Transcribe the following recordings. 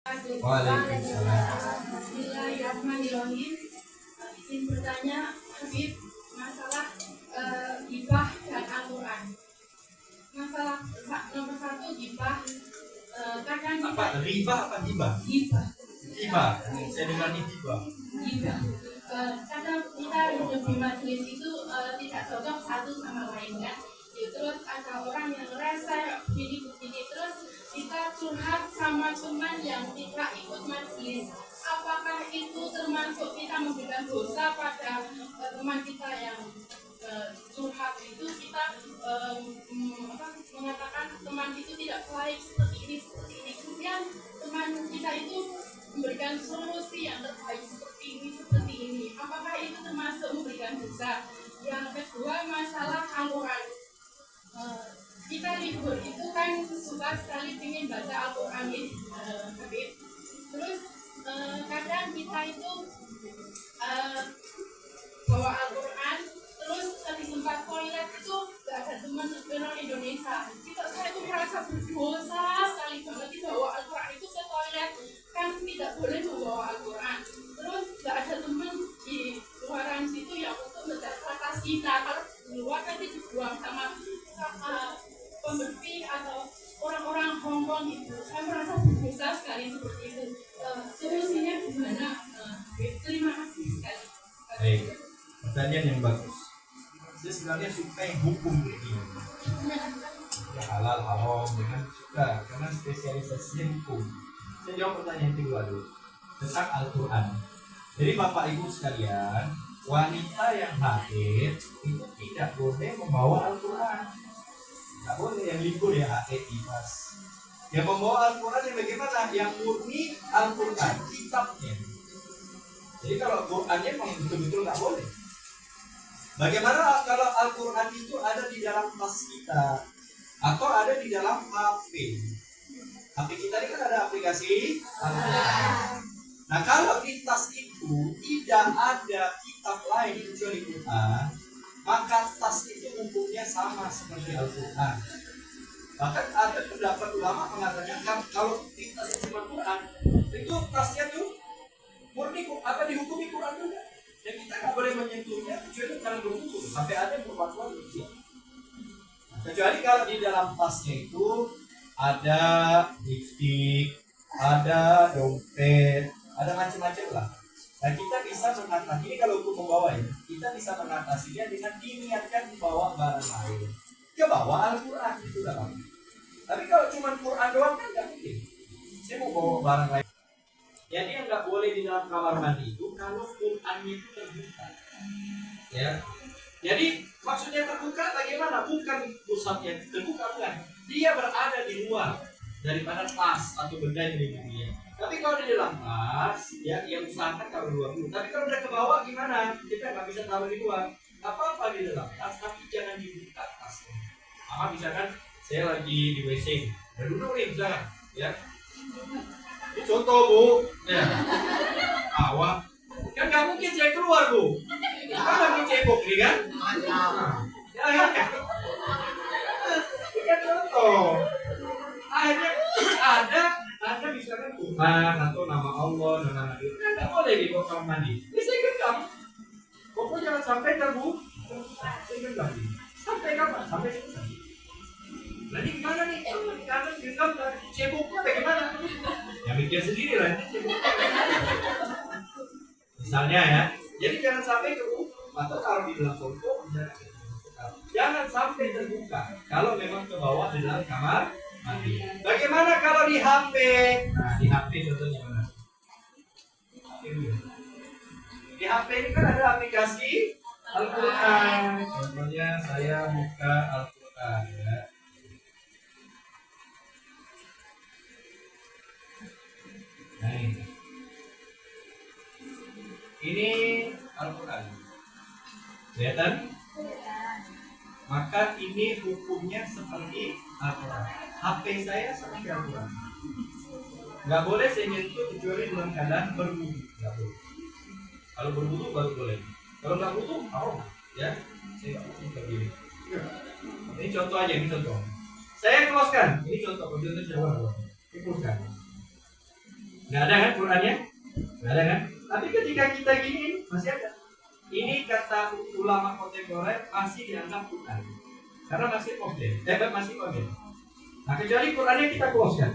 Waalaikumsalam. Bismillahirrahmanirrahim. Izin bertanya, Habib, masalah hibah dan Al-Quran. Masalah nomor satu hibah. Kadang Apa? Riba apa hibah? hibah. Hibah. Saya dengar ini hibah. Hibah. Kadang kita hidup di majelis itu tidak cocok satu sama lain kan. Terus ada orang yang rese begini terus kita curhat sama teman yang tidak ikut majelis. Apakah itu termasuk kita memberikan dosa pada teman kita yang curhat itu kita mengatakan teman itu tidak baik seperti ini. Kemudian teman kita itu memberikan solusi yang terbaik seperti ini. Apakah itu termasuk memberikan dosa? Yang kedua, masalah Al-Quran. Kita libur itu kan suka sekali ingin baca Al-Quran Habib. Terus kadang kita itu bawa Al-Quran terus di tempat toilet itu gak ada teman orang Indonesia. Saya itu merasa berdosa sekali banget bawa Al-Quran itu ke toilet, kan tidak boleh membawa Al-Quran. Terus gak ada teman di luaran situ yang untuk menjaga tas kita. Kalau di luar kan dibuang sama pembersih atau orang-orang Hongkong gitu. Saya merasa berdosa sekali seperti itu. Solusinya gimana? Terima kasih sekali. Baik, pertanyaan yang bagus. Saya sebenarnya suka yang hukum begini. Ya halal haram dengan suka karena spesialisasinya hukum. Saya jawab pertanyaan kedua dulu tentang Al-Quran. Jadi Bapak Ibu sekalian, wanita yang haid itu tidak boleh membawa Al-Quran. Tidak boleh yang libur ya haid ibas. Yang membawa Al-Quran yang bagaimana? Yang murni Al-Quran, kitabnya. Jadi kalau Qurannya memang betul-betul nggak boleh. Bagaimana kalau Al-Quran itu ada di dalam tas kita atau ada di dalam HP? HP kita ini kan ada aplikasi Al-Quran. Nah kalau di tas itu tidak ada kitab lain kecuali Quran, maka tas itu hukumnya sama seperti Al-Quran. Bahkan ada pendapat ulama mengatakan kalau di tas cuma Quran, itu tasnya tuh murni apa dihukumi Quran juga. Dan kita nggak boleh menyentuhnya kecuali karena berwudu. Sampai ada yang berfatwa begitu. Kecuali kalau di dalam tasnya itu ada lipstik, ada dompet, ada macam-macam lah. Nah kita bisa mengatasi ini kalau untuk membawa ya, kita bisa mengatasinya dengan diniatkan membawa barang lain. Ya bawa Al-Quran itu udah apa. Tapi kalau cuma Quran doang kan nggak mungkin. Saya mau bawa barang lain. Jadi yang nggak boleh di dalam kamar mandi itu kalau Qurannya itu terbuka. Ya. Jadi maksudnya terbuka bagaimana? Bukan pusatnya terbuka bukan. Dia berada di luar daripada tas atau benda yang dilindunginya. Tapi kalau di dalam tas, ya yang usahakan kalau luar dulu. Tapi kalau udah ke bawah gimana? Kita nggak bisa taruh di luar. Apa-apa di dalam tas, tapi jangan dibuka tasnya. Misalkan saya lagi di WC, duduk nih misalkan, ya. Ini contoh bu, ya. Awak, kan nggak mungkin saya keluar bu. Kan lagi cebok nih kan? Ya. Ini kan contoh. Akhirnya ada misalkan Tuhan atau nama Allah, nama Nabi, kan nggak boleh dibawa kamar mandi. Ini saya genggam. Pokoknya jangan sampai terbu. Saya genggam. Sampai kapan? Sampai selesai. Nanti gimana nih? Karena genggam ceboknya bagaimana? Ya mikir sendiri lah. Misalnya ya, jadi jangan sampai atau taruh di dalam sofa, jangan sampai terbuka. Kalau memang ke bawah di dalam kamar mandi. Bagaimana kalau di HP? Nah di HP contohnya mana? Di HP ini kan ada aplikasi Al-Quran. Contohnya saya buka Al-Quran ya. Nah ini Al-Quran. Kelihatan? Maka ini hukumnya seperti Al-Quran. HP saya seperti Al-Quran. Nggak boleh saya nyentuh kecuali dalam keadaan berwudu. Nggak boleh. Kalau berwudu baru boleh. Kalau nggak wudu, haram. Ya, saya nggak wudu begini. Ini contoh aja, ini contoh. Saya close kan. Ini contoh. Contohnya coba. Ini close kan. Nggak ada kan Qurannya? Nggak ada kan? Tapi ketika kita gini masih ada. Ini kata ulama kontemporer masih dianggap Quran karena masih modern, masih modern. Nah kecuali Qurannya kita close kan,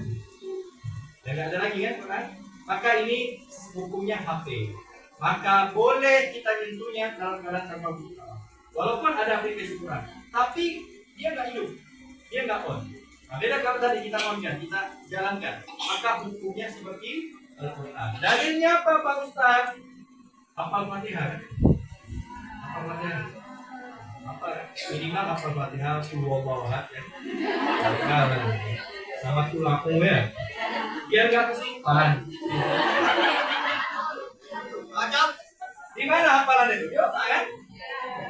dan nggak ada lagi kan Quran, maka ini hukumnya HP. Maka boleh kita nyentuhnya dalam keadaan tanpa buka, walaupun ada aplikasi Quran, tapi dia nggak hidup, dia nggak on. Nah, beda kalau tadi kita on-kan, kita jalankan, maka hukumnya seperti Al-Quran. Dalilnya apa Pak Ustaz? Hafal Fatihah. Hafal Fatihah. Apa? Minimal hafal Fatihah, Wallahu ahad ya. Sama tulangku ya. Biar nggak kesimpan. Di mana hafalan itu? Yuk, kan?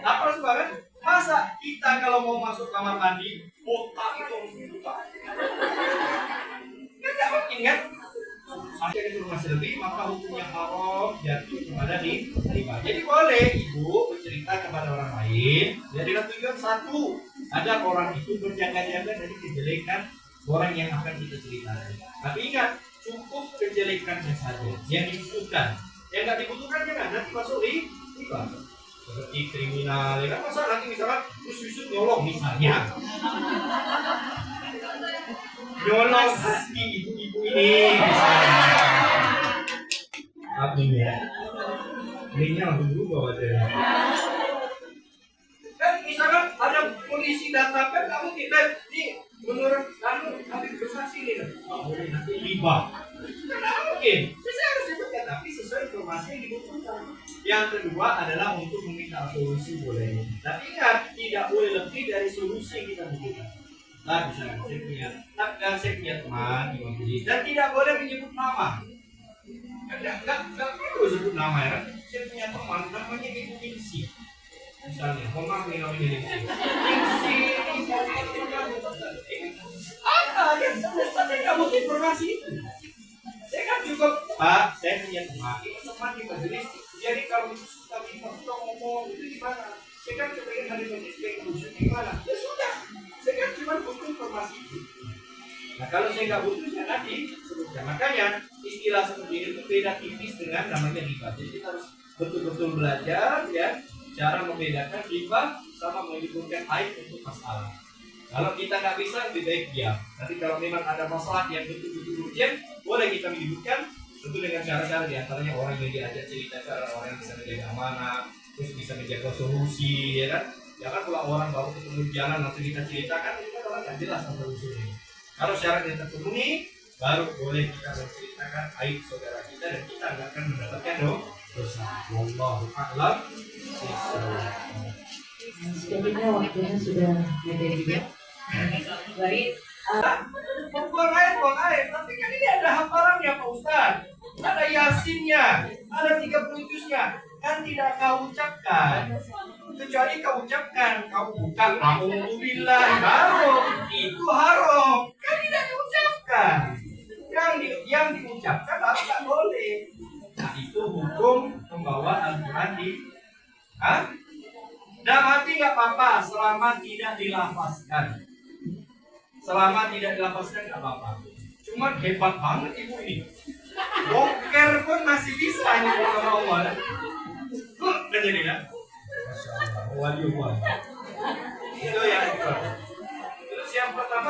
Hafal semua kan? Masa kita kalau mau masuk kamar mandi, otak itu harus dibuka? Kan nggak mungkin kan? Sampai informasi lebih, maka hukumnya haram jatuh kepada riba. Jadi boleh ibu bercerita kepada orang lain, ya dengan tujuan satu, agar orang itu berjaga-jaga dari kejelekan orang yang akan kita ceritakan. Tapi ingat, cukup kejelekannya saja yang dibutuhkan. Yang nggak dibutuhkan jangan nanti masuk riba. Seperti kriminal, ya kan? Masa nanti misalkan terus nyolong misalnya. Nyolong hati ibu-ibu ini apa ya? Linknya langsung berubah wajahnya. Kan misalkan ada polisi datang kan kamu tidak di menurut kamu nanti bersaksi nih kan? Oh, nanti riba. Kan mungkin. Saya harus sebutkan tapi sesuai informasi yang dibutuhkan. Yang kedua adalah untuk meminta solusi boleh. Tapi ingat tidak boleh lebih dari solusi yang kita butuhkan. Nah, misalnya saya punya teman di majelis dan tidak boleh menyebut nama. Enggak perlu sebut nama ya. Saya punya teman namanya Ibu Ningsi. Misalnya, maaf nih namanya Ningsi. Ningsi, apa kan? Saya nggak butuh informasi itu. Saya kan cukup, Pak, saya punya teman di majelis. Jadi kalau kami mau ngomong itu gimana? Saya kan kepengen hari majelis kayak gimana? Ya sudah. Saya kan cuma butuh informasi itu. Nah kalau saya nggak butuhnya nanti sebutkan. Makanya istilah seperti itu beda tipis dengan namanya riba. Jadi kita harus betul-betul belajar ya cara membedakan riba sama menyebutkan aib untuk masalah. Kalau kita nggak bisa lebih baik diam. Nanti kalau memang ada masalah yang betul-betul urgent, boleh kita menyebutkan tentu dengan cara-cara diantaranya orang yang diajak cerita, cara orang yang bisa menjaga amanah, terus bisa menjaga solusi, ya kan? Jangan pula orang baru ketemu jalan langsung kita ceritakan, itu kan orang nggak jelas asal usulnya. Kalau syarat yang terpenuhi, baru boleh kita menceritakan aib saudara kita dan kita nggak akan mendapatkan dosa. Wallahu a'lam. Sepertinya waktunya sudah mepet juga. Baik. Buang air, tapi kan ini ada hafalannya Pak Ustaz. Ada yasinnya, ada 30 juznya. Kan tidak kau ucapkan. Kecuali kau ucapkan, kau bukan alhamdulillah haram, itu haram. Kan tidak diucapkan. Yang diucapkan harus tak boleh. Nah itu hukum membawa Al-Quran di dalam hati nggak apa-apa selama tidak dilafazkan. Selama tidak dilafazkan nggak apa-apa. Cuma hebat banget ibu ini. Boker pun masih bisa ini sama Allah. Kan jadi kan? Wali. Itu yang kedua. Terus yang pertama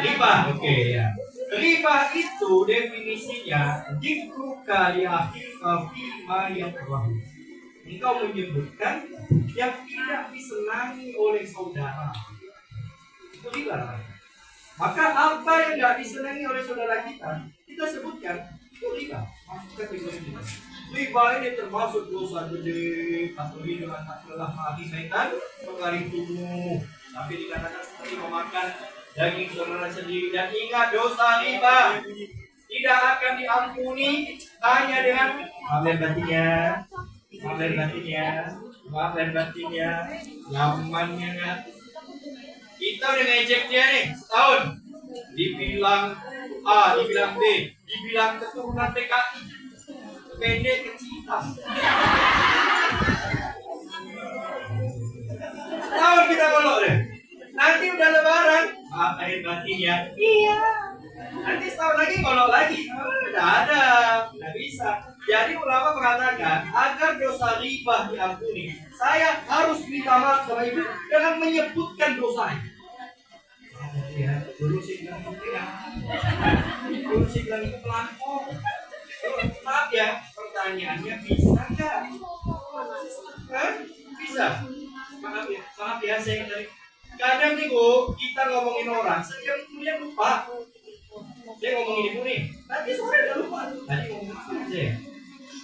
riba. Oke ya. Riba itu definisinya dikruka di akhir kafima yang terlalu. Engkau menyebutkan yang tidak disenangi oleh saudara. Itu riba. Maka apa yang tidak disenangi oleh saudara kita sebutkan itu riba. Masuk kategori riba. Riba ini termasuk dosa gede, patuhi dengan tak lelah hati syaitan, mengalir tubuh. Tapi dikatakan seperti memakan daging saudara sendiri. Dan ingat dosa riba tidak akan diampuni hanya dengan maaf dan batinnya, nyamannya kan. Kita udah ngejek dia nih setahun, dibilang A, dibilang B, dibilang keturunan PKI, pendek kecil. Setahun kita ngolok deh. Nanti udah lebaran, maaf lahir batin ya. Iya. Nanti setahun lagi ngolok lagi. Tidak ada, tidak bisa. Jadi ulama mengatakan agar dosa riba diampuni, saya harus minta maaf sama ibu dengan menyebutkan dosanya. Ya, dulu sih bilang itu pelakor. Maaf ya, pertanyaannya bisa nggak? Hah? Bisa? Maaf ya, saya tadi. Kadang nih Bu, kita ngomongin orang, setiap kemudian lupa. Saya ngomongin ibu nih, nanti sore udah lupa. Tadi ngomongin apa aja?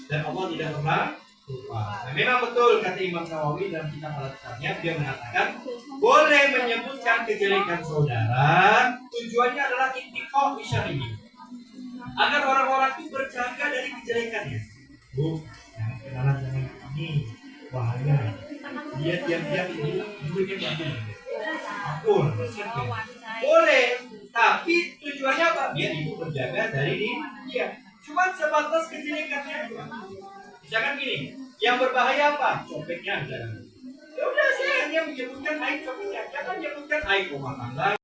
Dan Allah tidak pernah lupa. Nah, memang betul kata Imam Nawawi dalam kitab Al-Kitabnya, dia mengatakan boleh menyebutkan kejelekan saudara, tujuannya adalah intiqah bisyarihi, agar orang-orang itu berjaga dari kejelekannya. Bu, jangan kenalan dengan ini, bahaya. Dia tiap-tiap ini duitnya banyak. Ampun, boleh, tapi tujuannya apa? Biar ibu berjaga dari dia. Cuma sebatas kejelekannya aja. Misalkan gini, yang berbahaya apa? Copetnya. Ya udah, saya hanya menyebutkan aib copetnya, jangan menyebutkan aib rumah tangga.